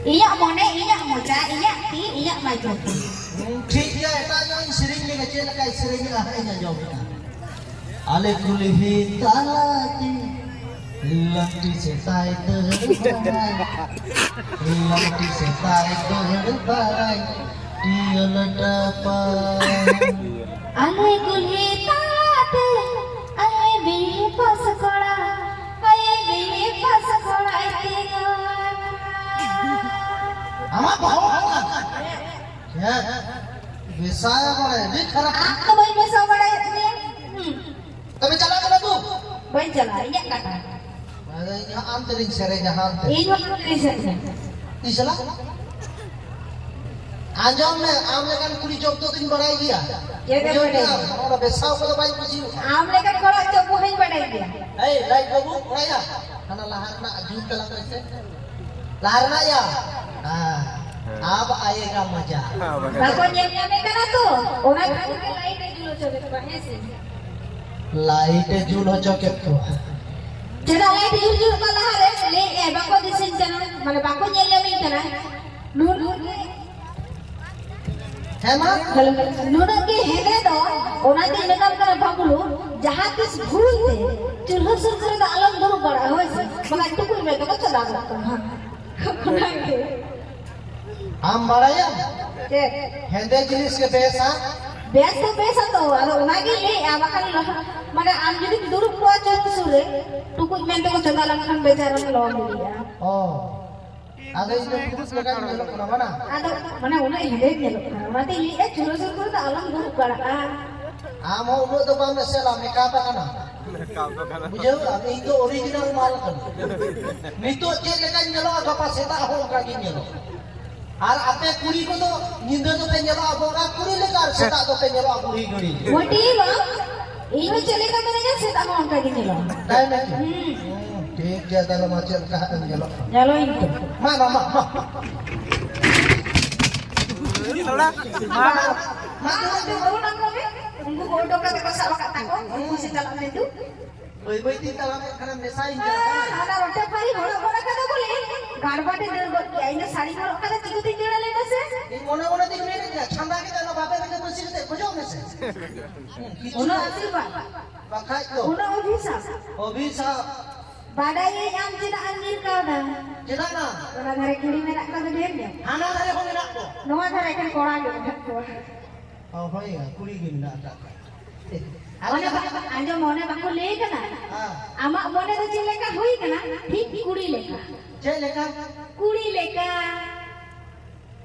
Iya mone, iya moja, iya ti, iya maju. ठीक है एटा जो सिरिंग में चल का सिरिंग आ है ना जो आले कुलही तालाती लंटी से ताई लंटी से ताई बाई टियल टपा Ale kulhi taate, ale bihi pas koda, ale bihi pas koda ite ama bahau ya विसाया बड़े नहीं खराब Aku bayi besok pada ini. कभी चला चला तू Bayi jalan, iya kata. अरे यहाँ आंतरिक शरीर यहाँ आंतरिक Ini waktu risetnya. इसला आजम में आमले का कुड़ी चौक तो तीन बढ़ाई दिया ये क्या बढ़ाई? और बेसाव को तो भाई कुछ Amle kan kalau coba hai badai dia. ए लाइट बाबू बढ़ाया खाना लहर ना जूत तला कैसे लहर ना या हाँ अब आएगा मजा Bako nyamnya mereka na tu. Orang kan lain lagi lo coba tu bahaya sih. Light joule हो चौके तो Cina lain jujur kalau hari le bako di sini cina, mana bako nyamnya mereka na. Nur है माँ Nur ke hele do. Orang tu nak kena bagulu. Jahat tu bhul te. Chulhur surkar dah alam dulu bada hoy sih. Malah tu pun mereka tak cakap kan. आम बढ़ाया Cek. हेंदे जिनिस के पैसा Biasa tu, ada orang gile, abakan lah. Mana am jadi dulu buat jadi sore, tukut mentok ko cakap langkan bejaran lawan dia. ओ आगे इसमें कुछ लगा नहीं लोग ना बना Ada mana orang ini dia loh. Mati ini curus curus alam dulu bada. आम हो उन्हों तो बाम से ला में कापा करना मुझे अभी तो ओरिजिनल माल कर नहीं तो चेक लेकर निकलो आगे पास सेता हो उनका की निकलो और आपने कुड़ी को तो निंदा तो पे निकलो अब उनका कुड़ी लेकर सेता तो पे निकलो कुड़ी कुड़ी Mati bang, ini celikan mana je saya tak mau angkat gini loh. नहीं नहीं ठीक है दाlam macam kah निकलो Jalo itu. mana mak Mana tu baru nak kau ni? Tunggu kau dok kata kau salah kata kau, tunggu si dalam itu. कोई कोई तीन दाlam करना Mesai Ada rote pari orang kata boleh. Garbate dia buat ini sari orang kata tiga tiga dah lepas eh. ये मोने मोने दिन में क्या छंदा के दालो बापे के कुछ से खोजो में से Una asirbat. बखाई तो Una obisa. अभी सा Badai yang tidak anjir kau dah. जिला ना Orang dari kiri menak kau gede dia. खाना धरे हो ना को Noa dari kan korang gitu. ओ होएगा कुड़ी की ना का Mana anja mone baku le kana. हां Amak mone tu cile ka hui kana. ঠিক kuri leka. जे लेका Kuri leka.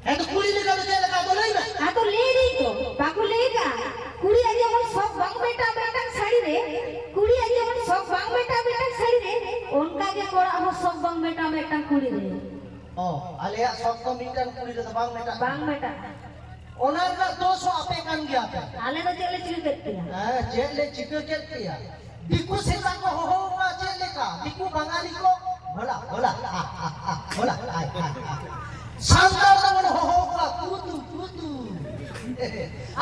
है तो कुड़ी लेका तो जे लेका तो नहीं ना हाँ तो ले रही तो बाकू लेगा कुड़ी आज हमर सब बांग बेटा साड़ी रे कुड़ी आज हमर सब बांग बेटा साड़ी रे उनका के कोड़ा हमर सब बांग बेटा कुड़ी रे ओ आलिया सब तो मीटर कुड़ी तो बांग बेटा बांग बेटा ओनर का 200 आपे कान गया था आले तो चले चले करती है हां जे ले चिको चलती है दिकू से को हो ना जे लेका दिकू बंगाली को भला भला भला आय शानदार मन हो का कुतु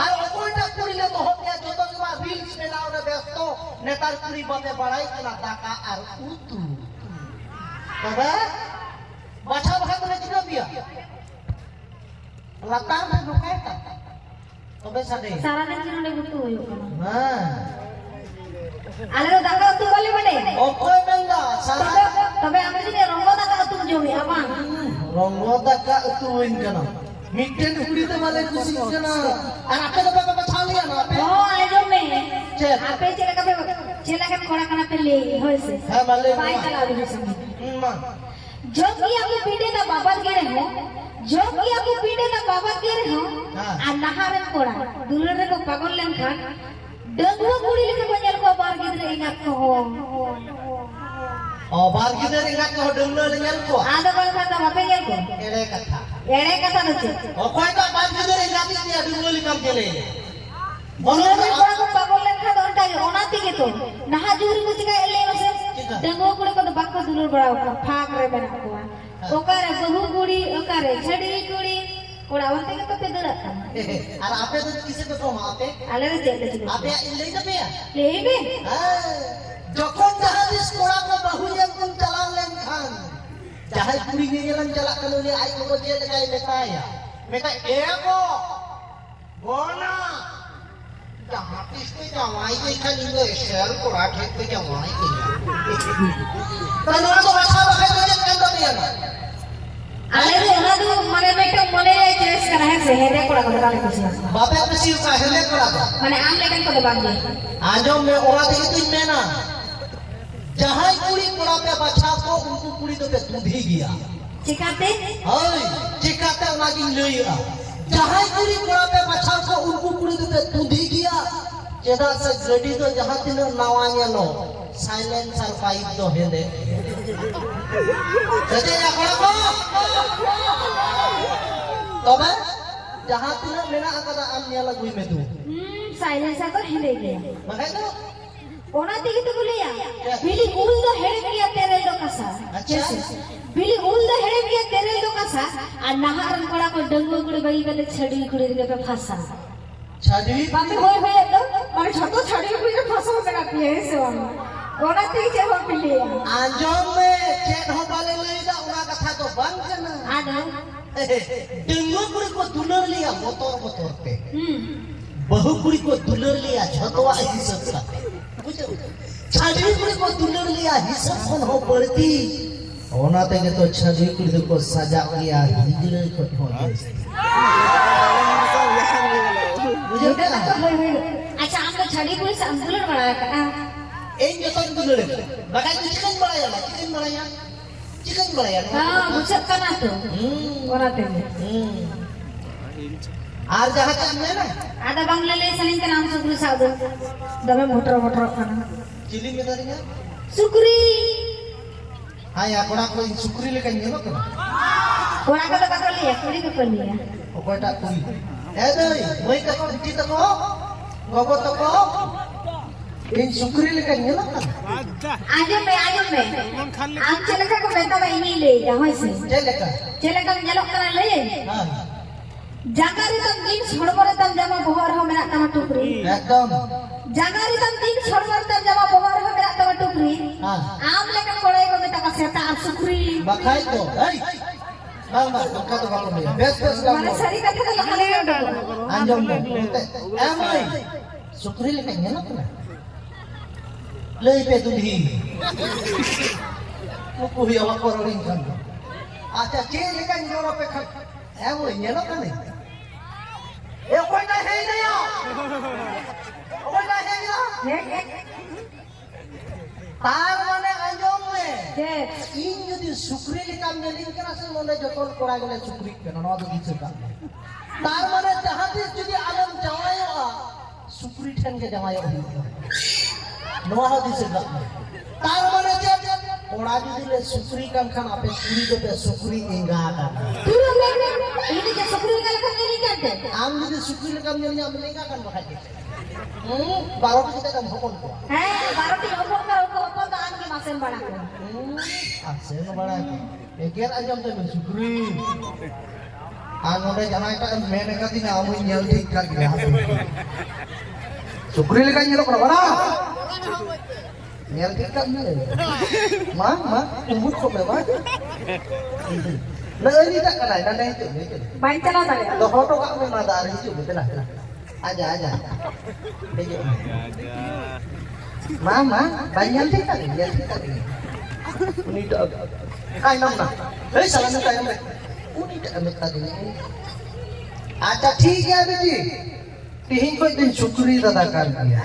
আর ওইটা করিলে তো হতে যত তোমার রিলস में लाओ रे व्यस्त नेतार कुड़ी बते बड़ाई कला टाका আর উতু তবে বাছা বাছা করে ছিল দিয়া লাতার में ঢোকায় তা তবে সাদে सारा दिन जिन्होंने बुतु हुई হ্যাঁ आले तो दाका तू बोले बड़े ও কই মেন্দা সারা तबे हमें जिने रंगो दाका तू जो भी abang রঙ্গদা কা উতুইন কেন মিটেন কুড়িতে মালে খুশি কেন আর আপে তো বাবা ছালিয়া না আপে oh ayo me Cek. ape cela kan koड़ा kana pe le होय से হ্যাঁ মালে पाई चला दी संग মা जो कि आपको पीड़े ना बाबा के रहे हो जो कि आपको पीड़े ना बाबा के रहे हो हाँ। आ नहारन कोड़ा दुलरे को पागल लेन खान डगुआ कुड़ी लेके बजल को बार गिदरे इना को ও বার গিদের ইঙ্গাত কো ডংলো লেঙ্গেল কো आधा बार खाता बापे गेल को এড়ে কথা एड़े कथा न छे ও কয় তো বার গিদের ইঙ্গাত দিয়া ডংলো লিকাম চলে दुलरे कोड़ा को पागल लेन खान ओंटा के ओनाती के तो नहा जुरी को चिका एले बसे डगुआ कुड़ी को तो बाको दुलर बड़ा फाक रे बना को ओकारे बहु कुड़ी ओकारे छड़ी कुड़ी कोड़ा ओंटे के तो पे दड़ा আর আপে তো কিসে তো আপে आले रे चले चले আপে ইলেই তো পেয়া लेबे যখন জাহাদিস কোড়া কো বহু জন চালান lane Khan Jahai kuri nyelan jalak kan uli ai ko je lekai metaya. Meta ego. Bona. Jahat istri jawai ke kan indo sel kora thek ke jawai ke. Kan orang to bahasa pakai je kan to dia. Ale ona do mane beta mone re choice kara hai se here kora kora le kusi Bape kusi ka hele kora ba. mane am lekan ko bang de Anjom me ora te tu mena. Jahai kuri kora pe bacha ko unku kuri to pe tudhi gaya. chikate Hai, cikate lagi leira. Jahai kuri kora pe bacha ko unku kuri to pe tudhi gaya. Cedak se gadi to jaha tino nawanya no. Silencer pipe to hele. Jadi ya kora ko. Tobe jaha tino mena akada amnya lagu metu. silence ko hele gaya Makanya tu ona tigi to boliya bili ul do here gaya tere do kasa अच्छा bili ul do here gaya tere do kasa ar naharan kora ko dangu gure bagi gale chadi gure de pe phasa छाड़ी बाकी होय होय तो माने छोटो छड़ी गure phasa का पिए से ona tigi che ho bili आंजोम में चेक हो पाले लेदा उना कथा तो बंद करना ada डेंगू कुड़ी को दुलर लिया मोटर पे hmm बहु कुड़ी को दुलर लिया छतवा हिस्सा सा बुझो छाड़ी कुड़ी को दुलर लिया हिस्सा कौन हो पड़ती ओना तेगे तो छाड़ी कुड़ी को सजा लिया हिजड़े को ठोके बुझो Udah क्या tak hoy hoy अच्छा हमको छड़ी पुलिस संतुलन बढ़ाया का एक जतन दुलर बाकी चिकन बढ़ाया हां बुझत का ना तो ona tigi आर जहाँ चाहने ना ada bangla le saling ke naam sukri sadu dame motor kana चिली में तरीका sukri हाँ या कोड़ा कोई सुक्री लेकर नहीं लोग ना ona ka to ka liya kuri ka liya ओ कोई टाक कोई दे वही का कोई चित को गोगो तो को इन सुक्री लेकर नहीं लोग ना ajam me am chelaka ko beta ba ini le ja hoy se चले का chelaka nyalok kana le हाँ jagari tam din chhodbore tam jama bohar ho mena tama tupri एकदम jagari tam din chhodbore tam jama bohar ho mena tama tupri हाँ am lekan kodai ko beta ka seta ar sukri बखाई तो बांग बखा तो बांग में base mane sari katha ka lakale do Anjum में MI Sukri लेकर नहीं लोग ना ले पे दुधी मुकु ही अलग पर रिंग kan अच्छा चे लेकर जोरो पे खट है वो ये लोग नहीं ए कोई ना है नहीं आ कोई ना है ना तार माने अंजम में इन यदि सुक्री लेकर नेलिंग करा से मोने जतन कोड़ा गले सुक्री के ना दो दिस का तार माने जहां दिस यदि आलम जवायो सुक्री ठन के जवायो नोआ हो दिस का तार माने कोड़ा यदि ले सुक्री kan kan ape कुड़ी दो पे सुक्री इंगा का turu me ini je sukri ka lakale ni kante आम यदि सुक्री लेकर नेलिंग हम इंगा kan बखाई बारो kita kan hokon ko hai baroti opor ka opor ta an ke masen bana ko Asen bana ko eker anjam to sukri an ode jana eta mene ka dina amu nyel thik ka gila sukri lekan nyelo ko bana nyel thik ka nyel ma umut ko be ba na ini tak kanai na itu bain chala tale to hoto ka me ma dar itu betul lah aja mama banyak thik ka nyel thik ka uni dak kai nam na salah na kai nam uni dak amit ka dini अच्छा ठीक है बेटी तीन को दिन Shukri अदा कर दिया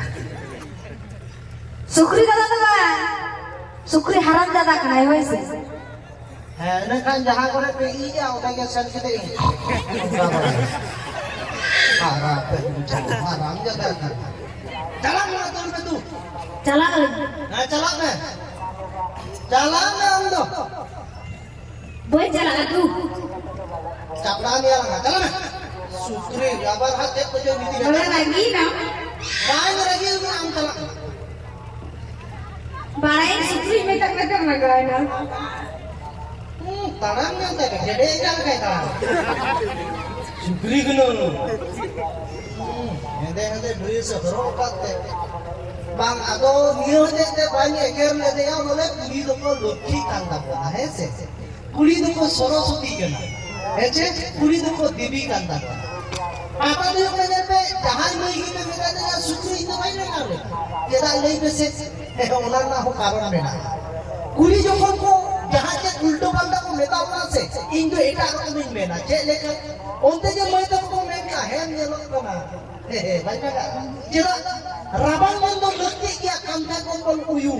sukri dada to ba sukri haram dada kanai hoy se है ना kan जहां करे पे ई जा उठा के सन के दे हां हां जगह चला ना तुम पे तू chala ना चला में हम दो boy chala adu चपड़ा नहीं लगा चला में शुक्री रबर हाथ एक जो नीति bola lagi na बांग रही हम चला barai sukri me tak lagay na tarang yang tak jadi yang kayak tarang Shukri गनो हदे दुई से रोकाते bang ago niyo de bani eker le de ya mole puli do ko loti kanda bola है से कुड़ी दुको सरस्वती कना ऐसे कुड़ी दुको देवी कांदा apa dia menjadi jahan lagi kita minta dia sukri itu mana kali kita lagi besi orang nak kawan bena kuri jokon ko jahan ke ulto banda ko meta orang se Indo eta aku min bena cek leka onte je mai to ko meta hem je lok kena baik tak jera rabang bando lekti kia kanta kombol uyu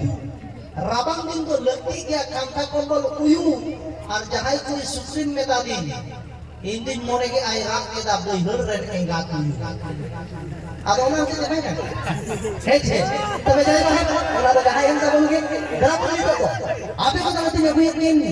rabang bando lekti kia kanta kombol uyu ar jahai ko sukrin meta din Indin more ke ai rak ke da boi hur red ke ga tu ado na ke debai na he he tabe jai ba hai ola da hai am da bun ke dara puli to abe ko da ti me bui ni